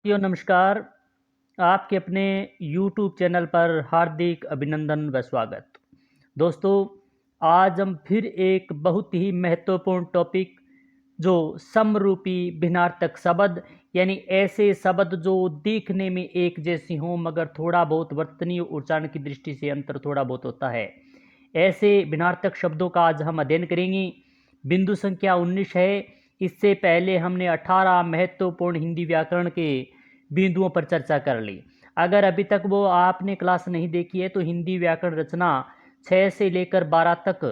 नमस्कार। आपके अपने YouTube चैनल पर हार्दिक अभिनंदन व स्वागत। दोस्तों, आज हम फिर एक बहुत ही महत्वपूर्ण टॉपिक जो समरूपी भिन्नार्थक शब्द यानी ऐसे शब्द जो दिखने में एक जैसी हों मगर थोड़ा बहुत वर्तनीय उच्चारण की दृष्टि से अंतर थोड़ा बहुत होता है, ऐसे भिन्नार्थक शब्दों का आज हम अध्ययन करेंगे। बिंदु संख्या 19 है। इससे पहले हमने 18 महत्वपूर्ण हिंदी व्याकरण के बिंदुओं पर चर्चा कर ली। अगर अभी तक वो आपने क्लास नहीं देखी है तो हिंदी व्याकरण रचना 6 से लेकर 12 तक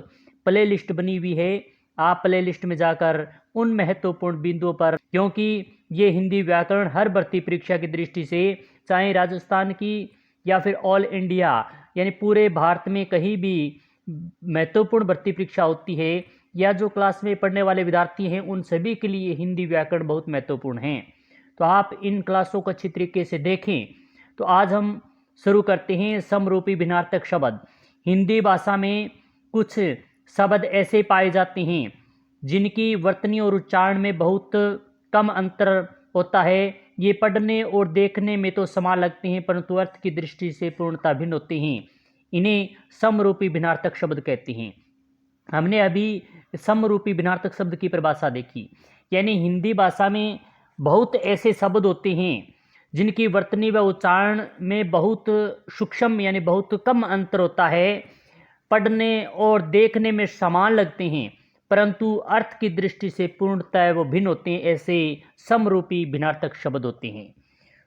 प्ले लिस्ट बनी हुई है। आप प्ले लिस्ट में जाकर उन महत्वपूर्ण बिंदुओं पर, क्योंकि ये हिंदी व्याकरण हर भर्ती परीक्षा की दृष्टि से, चाहे राजस्थान की या फिर ऑल इंडिया यानी पूरे भारत में कहीं भी महत्वपूर्ण भर्ती परीक्षा होती है या जो क्लास में पढ़ने वाले विद्यार्थी हैं उन सभी के लिए हिंदी व्याकरण बहुत महत्वपूर्ण है। तो आप इन क्लासों को अच्छी तरीके से देखें। तो आज हम शुरू करते हैं समरूपी भिन्नार्थक शब्द। हिंदी भाषा में कुछ शब्द ऐसे पाए जाते हैं जिनकी वर्तनी और उच्चारण में बहुत कम अंतर होता है। ये पढ़ने और देखने में तो समान लगते हैं परंतु अर्थ की दृष्टि से पूर्णतः भिन्न होते हैं। इन्हें समरूपी भिन्नार्थक शब्द कहते हैं। हमने अभी समरूपी भिन्नार्थक शब्द की परिभाषा देखी, यानी हिंदी भाषा में बहुत ऐसे शब्द होते हैं जिनकी वर्तनी व उच्चारण में बहुत सूक्ष्म यानी बहुत कम अंतर होता है। पढ़ने और देखने में समान लगते हैं परंतु अर्थ की दृष्टि से पूर्णतः वो भिन्न होते हैं। ऐसे समरूपी भिन्नार्थक शब्द होते हैं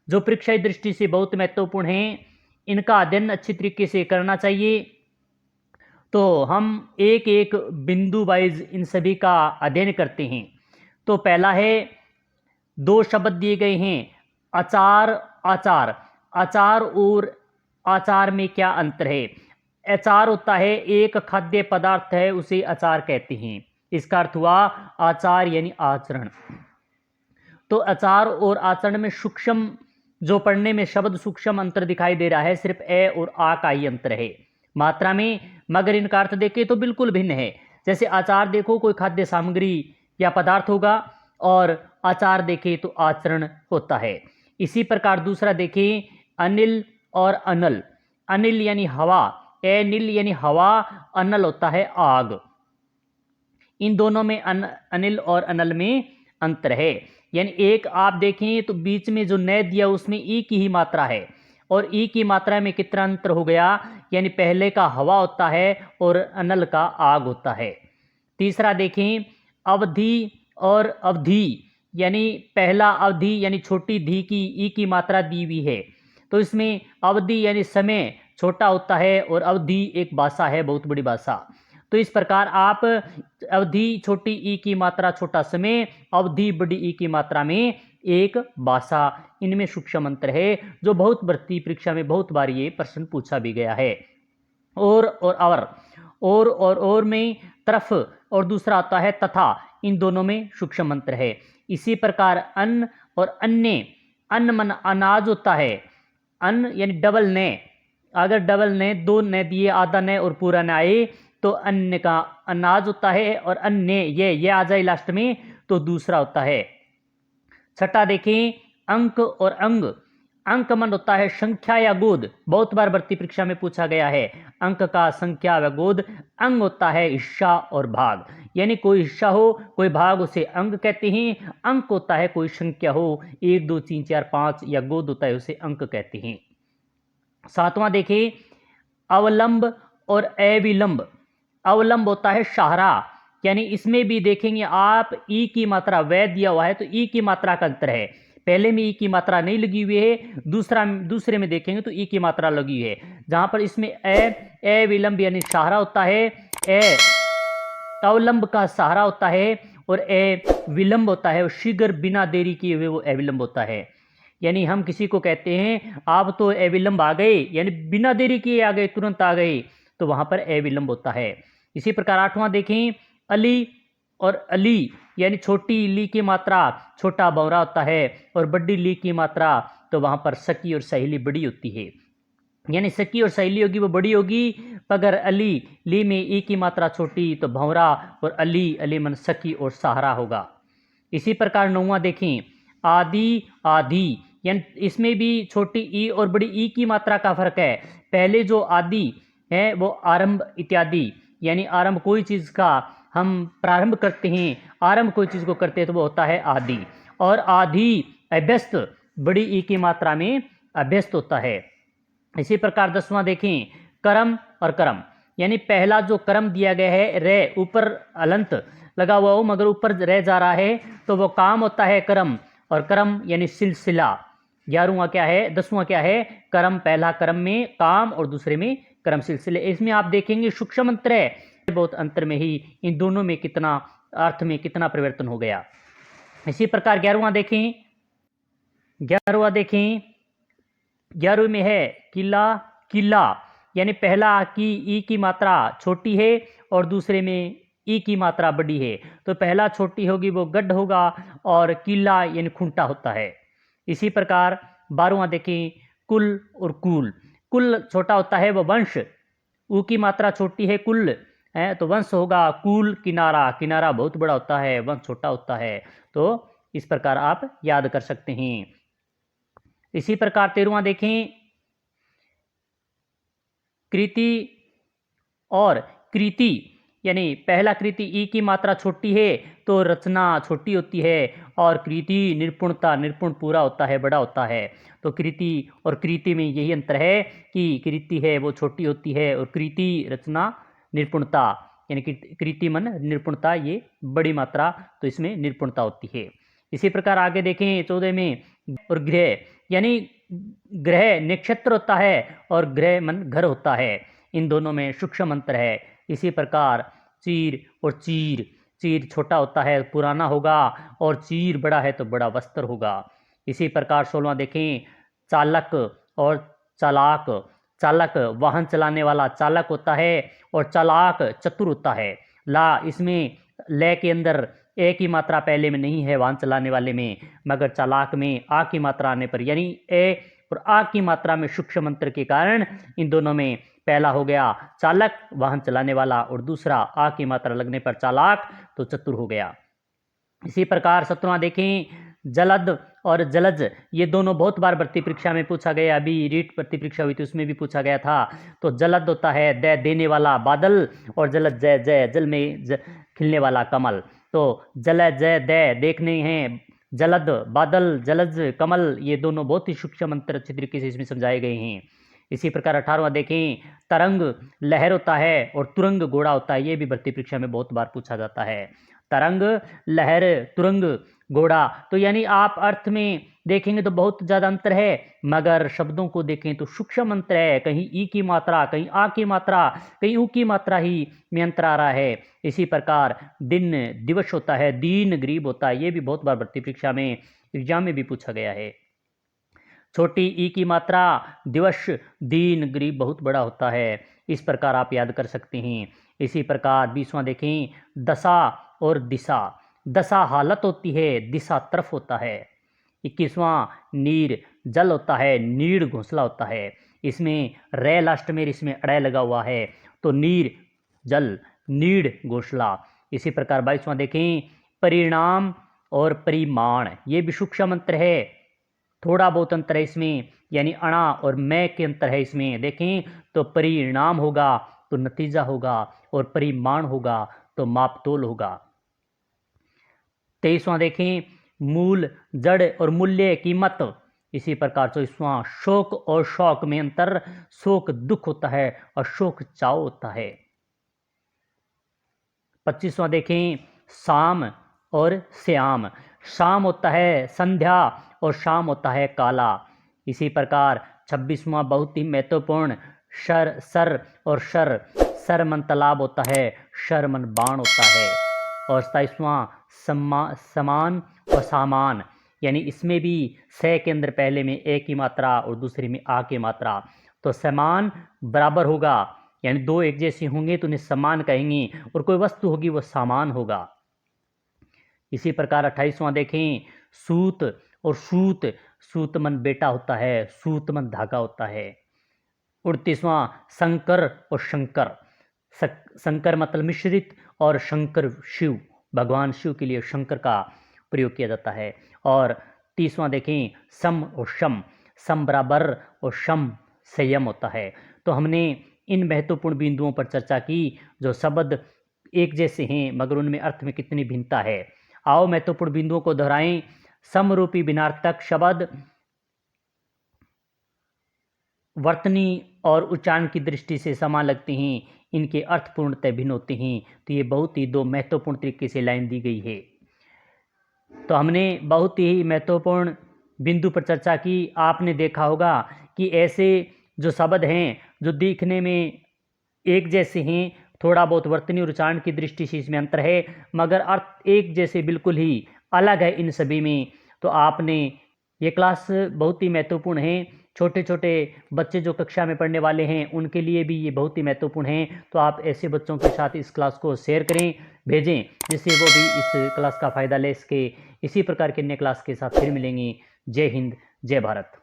जो परीक्षा की दृष्टि से बहुत महत्वपूर्ण हैं। इनका अध्ययन अच्छी तरीके से करना चाहिए। तो हम एक एक बिंदु वाइज इन सभी का अध्ययन करते हैं। तो पहला है, दो शब्द दिए गए हैं, अचार आचार। अचार और आचार में क्या अंतर है? अचार होता है एक खाद्य पदार्थ है, उसे अचार कहते हैं। इसका अर्थ हुआ आचार यानी आचरण। तो आचार और आचरण में सूक्ष्म, जो पढ़ने में शब्द सूक्ष्म अंतर दिखाई दे रहा है, सिर्फ ए और आ का ही अंतर है मात्रा में, मगर इनका अर्थ देखें तो बिल्कुल भिन्न है। जैसे आचार देखो कोई खाद्य सामग्री या पदार्थ होगा और आचार देखें तो आचरण होता है। इसी प्रकार दूसरा देखें, अनिल और अनल। अनिल यानी हवा, अनिल यानी हवा, अनल होता है आग। इन दोनों में अनिल और अनल में अंतर है। यानी एक आप देखें तो बीच में जो न दिया उसमें ई की ही मात्रा है और ई की मात्रा में कितना अंतर हो गया, यानी पहले का हवा होता है और अनल का आग होता है। तीसरा देखें, अवधि और अवधि, यानी पहला अवधि यानी छोटी धी की ई की मात्रा दी हुई है तो इसमें अवधि यानी समय छोटा होता है और अवधि एक भाषा है, बहुत बड़ी भाषा। तो इस प्रकार आप अवधि छोटी ई की मात्रा छोटा समय, अवधि बड़ी ई की मात्रा में एक भाषा, इनमें सूक्ष्म अंतर है जो बहुत भर्ती परीक्षा में बहुत बार ये प्रश्न पूछा भी गया है। और अवर, और में तरफ और दूसरा आता है तथा, इन दोनों में सूक्ष्म अंतर है। इसी प्रकार अन्न और अन्य, अन्न मन अनाज होता है, अन्न यानी डबल ने, अगर डबल ने दो ने दिए आधा ने और पूरा ने आए तो अन्न का अनाज होता है और अन्य ये आ जाए लास्ट में तो दूसरा होता है। छठा देखें, अंक और अंग। अंक मन होता है संख्या या गोद, बहुत बार भर्ती परीक्षा में पूछा गया है। अंक का संख्या व गोद, अंग होता है हिस्सा और भाग, यानी कोई हिस्सा हो कोई भाग उसे अंग कहते हैं। अंक होता है कोई संख्या हो 1 2 3 4 5 या गोद होता है उसे अंक कहते हैं। सातवां देखें, अवलंब और अविलंब। अवलंब होता है सहारा, यानी इसमें भी देखेंगे आप ई की मात्रा वै दिया हुआ है तो ई की मात्रा का अंतर है। पहले में ई की मात्रा नहीं लगी हुई है, दूसरे में देखेंगे तो ई की मात्रा लगी हुई है। जहां पर इसमें ए विलंब यानी सहारा होता है, ए अवलंब का सहारा होता है और ए विलंब होता है, शीघ्र बिना देरी किए हुए वो अविलंब होता है। यानी हम किसी को कहते हैं आप तो अविलंब आ गए, यानी बिना देरी किए आ गए, तुरंत आ गए, तो वहां पर अविलंब होता है। इसी प्रकार आठवां देखें, अली और अली, यानी छोटी ली की मात्रा छोटा बौरा होता है और बड़ी ली की मात्रा तो वहां पर सकी और सहेली बड़ी होती है। यानी सकी और सहेली होगी वो बड़ी होगी, अगर अली ली में ई की मात्रा छोटी तो भंवरा और अली अली मन सकी और सहारा होगा। इसी प्रकार नौवां देखें, आदि आधी, यानी इसमें भी छोटी ई और बड़ी ई की मात्रा का फर्क है। पहले जो आदि है वो आरंभ इत्यादि, यानी आरंभ कोई चीज़ का हम प्रारंभ करते हैं, आरंभ कोई चीज़ को करते हैं तो वो होता है आदि। और आदि अभ्यस्त बड़ी ई की मात्रा में अभ्यस्त होता है। इसी प्रकार 10वां देखें, कर्म और कर्म, यानी पहला जो कर्म दिया गया है रे, ऊपर अलंत लगा हुआ हो मगर ऊपर रह जा रहा है तो वो काम होता है कर्म, और कर्म यानी सिलसिला। 11वां क्या है, 10वां क्या है, कर्म, पहला कर्म में काम और दूसरे में कर्म सिलसिले। इसमें आप देखेंगे सूक्ष्म अंतर है, बहुत अंतर में ही इन दोनों में कितना अर्थ में कितना परिवर्तन हो गया। इसी प्रकार 11वां देखें, 11वें में है किला, किला, यानी पहला की ई की मात्रा छोटी है और दूसरे में ई की मात्रा बड़ी है, तो पहला छोटी होगी वो गढ़ होगा और किला यानी खुंटा होता है। इसी प्रकार 12वां देखें, कुल और कुल, कुल छोटा होता है वो वंश, ऊ की मात्रा छोटी है कुल है तो वंश होगा कुल, किनारा, किनारा बहुत बड़ा होता है, वंश छोटा होता है। तो इस प्रकार आप याद कर सकते हैं। इसी प्रकार 13वां देखें, कृति और कृति, यानी पहला कृति ई की मात्रा छोटी है तो रचना छोटी होती है, और कृति निपुणता, निपुण पूरा होता है, बड़ा होता है। तो कृति और कृति में यही अंतर है कि कृति है वो छोटी होती है और कृति रचना निपुणता, यानी कि कृति मन निपुणता ये बड़ी मात्रा, तो इसमें निपुणता होती है। इसी प्रकार आगे देखें 14 में, और ग्रह, यानी ग्रह नक्षत्र होता है और ग्रह मन घर होता है, इन दोनों में सूक्ष्म अंतर है। इसी प्रकार चीर और चीर, चीर छोटा होता है पुराना होगा और चीर बड़ा है तो बड़ा वस्त्र होगा। इसी प्रकार 16वां देखें, चालक और चालाक, चालक वाहन चलाने वाला चालक होता है और चालाक चतुर होता है। ला, इसमें ले के अंदर ए की मात्रा पहले में नहीं है वाहन चलाने वाले में, मगर चालाक में आ की मात्रा आने पर, यानी ए और आ की मात्रा में सूक्ष्म अंतर के कारण इन दोनों में पहला हो गया चालक वाहन चलाने वाला और दूसरा आ की मात्रा लगने पर चालाक तो चतुर हो गया। इसी प्रकार 17वां देखें, जलद और जलज, ये दोनों बहुत बार भर्ती परीक्षा में पूछा गया, अभी रीट भर्ती परीक्षा हुई थी उसमें भी पूछा गया था। तो जलद होता है दे देने वाला बादल और जलद जय जय जल में खिलने वाला कमल। तो जल जय दे देखने हैं, जलद बादल जलज कमल, ये दोनों बहुत ही सूक्ष्म अंतर अच्छी तरीके से इसमें समझाए गए हैं। इसी प्रकार 18वां देखें, तरंग लहर होता है और तुरंग घोड़ा होता है, ये भी भर्ती परीक्षा में बहुत बार पूछा जाता है। तरंग लहर तुरंग घोड़ा, तो यानी आप अर्थ में देखेंगे तो बहुत ज़्यादा अंतर है, मगर शब्दों को देखें तो सूक्ष्म अंतर है, कहीं ई की मात्रा, कहीं आ की मात्रा, कहीं ऊ की मात्रा ही में अंतर आ रहा है। इसी प्रकार दिन दिवस होता है, दीन गरीब होता है, ये भी बहुत बार भर्ती परीक्षा में एग्जाम में भी पूछा गया है। छोटी ई की मात्रा दिवस, दीन गरीब बहुत बड़ा होता है, इस प्रकार आप याद कर सकते हैं। इसी प्रकार 20वां देखें, दशा और दिशा, दशा हालत होती है, दिशा तरफ होता है। 21वां नीर जल होता है, नीड़ घोंसला होता है, इसमें रे लास्ट में इसमें अड़े लगा हुआ है, तो नीर जल नीड़ घोंसला। इसी प्रकार 22वां देखें, परिणाम और परिमाण, ये भी सूक्ष्म अंतर है, थोड़ा बहुत अंतर है इसमें, यानी अणा और मैं के अंतर है इसमें। देखें तो परिणाम होगा तो नतीजा होगा और परिमाण होगा तो मापतोल होगा। 23वां देखें, मूल जड़ और मूल्य कीमत। इसी प्रकार 24वां शोक और शौक में अंतर, शोक दुख होता है और शोक चाव होता है। 25वां देखें, शाम और श्याम, शाम होता है संध्या और शाम होता है काला। इसी प्रकार 26वां बहुत ही महत्वपूर्ण, शर सर और शर, सर मन तालाब होता है, शर मन बाण होता है। और 27वां समान और सामान, यानी इसमें भी से के अंदर पहले में ए की मात्रा और दूसरे में आ की मात्रा, तो समान बराबर होगा, यानी दो एक जैसे होंगे तो उन्हें समान कहेंगे, और कोई वस्तु होगी वो सामान होगा। इसी प्रकार 28वां देखें, सूत और सूत, सूत मन बेटा होता है, सूत मन धागा होता है। 29वां शंकर और शंकर, शंकर मतलब मिश्रित और शंकर शिव, भगवान शिव के लिए शंकर का प्रयोग किया जाता है। और 30वां देखें, सम और शम। सम बराबर और शम संयम होता है। तो हमने इन महत्वपूर्ण बिंदुओं पर चर्चा की जो शब्द एक जैसे हैं मगर उनमें अर्थ में कितनी भिन्नता है। आओ महत्वपूर्ण बिंदुओं को दोहराएं। समरूपी भिन्नार्थक शब्द वर्तनी और उच्चारण की दृष्टि से समान लगते हैं, इनके अर्थ पूर्णतः भिन्न होते हैं। तो ये बहुत ही दो महत्वपूर्ण तरीके से लाइन दी गई है। तो हमने बहुत ही महत्वपूर्ण बिंदु पर चर्चा की। आपने देखा होगा कि ऐसे जो शब्द हैं जो दिखने में एक जैसे हैं, थोड़ा बहुत वर्तनी और उच्चारण की दृष्टि से इसमें अंतर है, मगर अर्थ एक जैसे बिल्कुल ही अलग है इन सभी में। तो आपने ये क्लास बहुत ही महत्वपूर्ण है। छोटे छोटे बच्चे जो कक्षा में पढ़ने वाले हैं उनके लिए भी ये बहुत ही महत्वपूर्ण है। तो आप ऐसे बच्चों के साथ इस क्लास को शेयर करें, भेजें, जिससे वो भी इस क्लास का फ़ायदा ले सके। इसी प्रकार के अन्य क्लास के साथ फिर मिलेंगे। जय हिंद, जय भारत।